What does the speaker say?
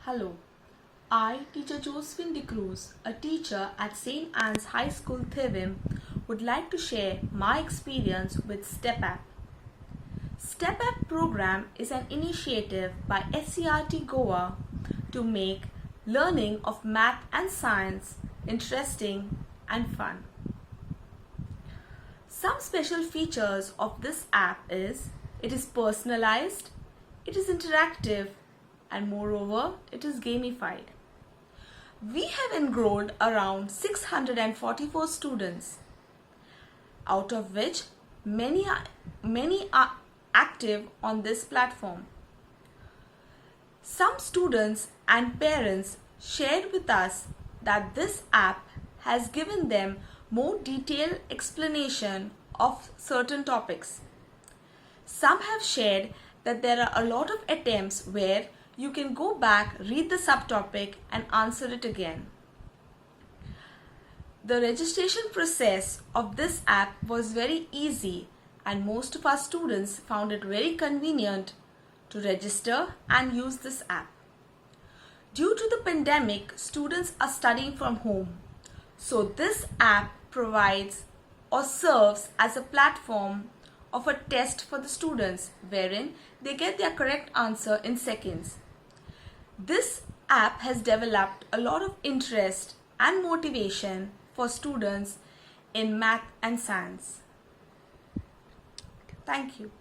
Hello, I, teacher Josephina Dacruz, a teacher at St. Anne's High School, Thivim, would like to share my experience with STEPapp. STEPapp program is an initiative by SCRT Goa to make learning of math and science interesting and fun. Some special features of this app is it is personalized, it is interactive, and moreover, it is gamified. We have enrolled around 644 students, out of which many are active on this platform. Some students and parents shared with us that this app has given them more detailed explanation of certain topics. Some have shared that there are a lot of attempts where you can go back, read the subtopic and answer it again. The registration process of this app was very easy and most of our students found it very convenient to register and use this app. Due to the pandemic, students are studying from home. So this app provides or serves as a platform of a test for the students wherein they get their correct answer in seconds. This app has developed a lot of interest and motivation for students in math and science. Thank you.